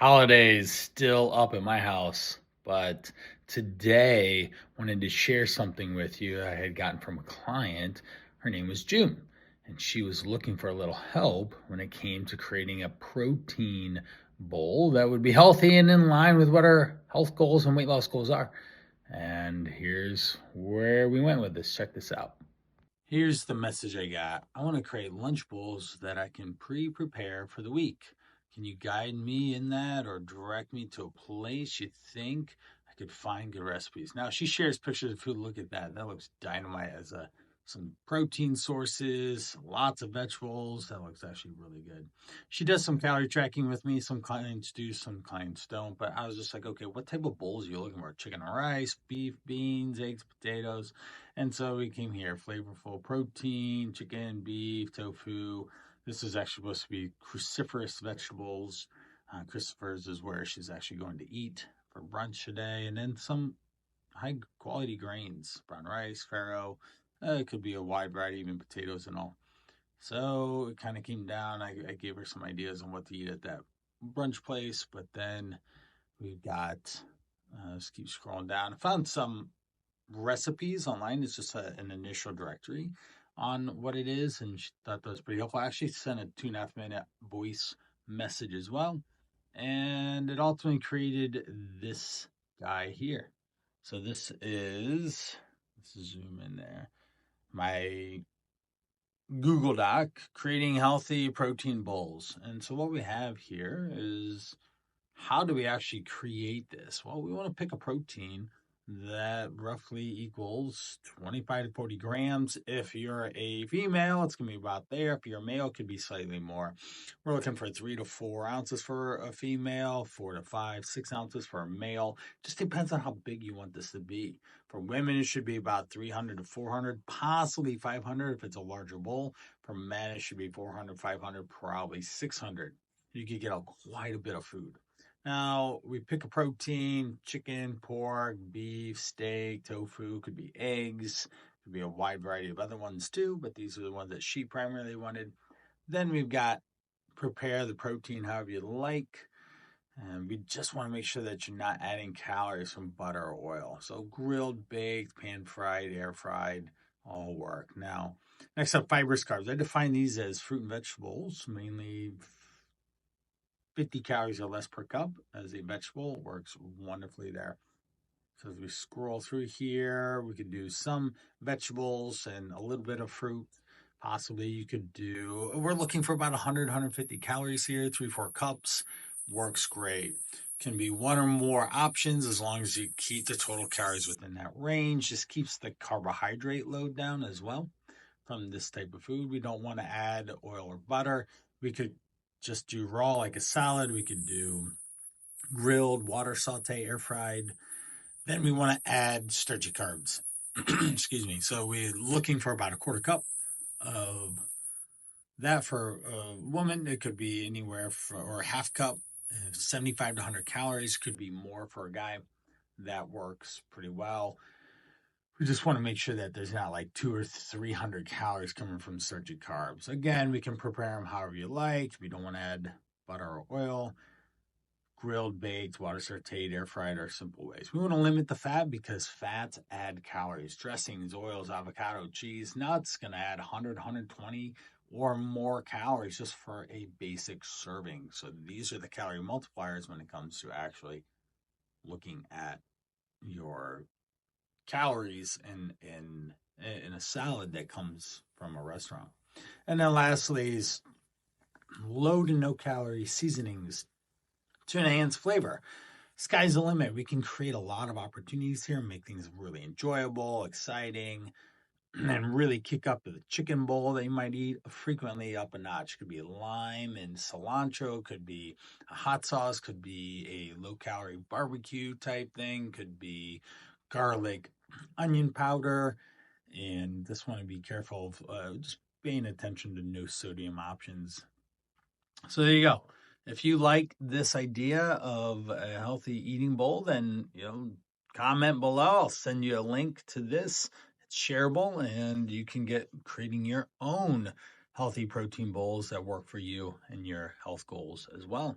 Holidays still up at my house, but today wanted to share something with you I had gotten from a client. Her name was June, and she was looking for a little help when it came to creating a protein bowl that would be healthy and in line with what our health goals and weight loss goals are. And here's where we went with this. Check this out. Here's the message I got. I want to create lunch bowls that I can pre-prepare for the week. Can you guide me in that or direct me to a place you think I could find good recipes? Now, she shares pictures of food. Look at that. That looks dynamite as some protein sources, lots of vegetables. That looks actually really good. She does some calorie tracking with me. Some clients do, some clients don't. But I was just like, okay, what type of bowls are you looking for? Chicken and rice, beef, beans, eggs, potatoes. And so we came here, flavorful protein, chicken, beef, tofu. This is actually supposed to be cruciferous vegetables. Christopher's is where she's actually going to eat for brunch today. And then some high quality grains, brown rice, farro. It could be a wide variety, even potatoes and all. So it kind of came down. I gave her some ideas on what to eat at that brunch place. But then we've got, let's keep scrolling down. I found some recipes online. It's just an initial directory on what it is, and she thought that was pretty helpful. I actually sent a 2.5 minute voice message as well, and it ultimately created this guy here. So this is, let's zoom in there, my Google Doc, creating healthy protein bowls. And so what we have here is, how do we actually create this? Well, we want to pick a protein that roughly equals 25 to 40 grams. If you're a female, it's going to be about there. If you're a male, it could be slightly more. We're looking for 3 to 4 ounces for a female, 4 to 5, 6 ounces for a male. Just depends on how big you want this to be. For women, it should be about 300 to 400, possibly 500 if it's a larger bowl. For men, it should be 400, 500, probably 600. You could get quite a bit of food. Now, we pick a protein: chicken, pork, beef, steak, tofu, could be eggs, could be a wide variety of other ones too, but these are the ones that she primarily wanted. Then we've got prepare the protein however you like. And we just want to make sure that you're not adding calories from butter or oil. So grilled, baked, pan fried, air fried, all work. Now, next up, fibrous carbs. I define these as fruit and vegetables, mainly 50 calories or less per cup as a vegetable. Works wonderfully there. So as we scroll through here, we could do some vegetables and a little bit of fruit. Possibly you could do, we're looking for about 100, 150 calories here, 3-4 cups. Works great. Can be one or more options as long as you keep the total calories within that range. Just keeps the carbohydrate load down as well from this type of food. We don't want to add oil or butter. We could just do raw like a salad. We could do grilled, water saute, air fried. Then we want to add starchy carbs. Excuse me. So we're looking for about a quarter cup of that for a woman. It could be anywhere or a half cup, 75 to 100 calories. Could be more for a guy. That works pretty well. We just want to make sure that there's not like 200 or 300 calories coming from starchy carbs. Again, we can prepare them however you like. We don't want to add butter or oil. Grilled, baked, water sauteed, air fried are simple ways. We want to limit the fat because fats add calories. Dressings, oils, avocado, cheese, nuts going to add 100, 120 or more calories just for a basic serving. So these are the calorie multipliers when it comes to actually looking at your calories in a salad that comes from a restaurant. And then lastly is low to no calorie seasonings to enhance flavor. Sky's the limit. We can create a lot of opportunities here and make things really enjoyable, exciting, and really kick up the chicken bowl that you might eat frequently up a notch. Could be lime and cilantro, could be a hot sauce, could be a low-calorie barbecue type thing, could be garlic, onion powder, and just want to be careful of just paying attention to no sodium options. So there you go. If you like this idea of a healthy eating bowl, then comment below. I'll send you a link to this. It's shareable, and you can get creating your own healthy protein bowls that work for you and your health goals as well.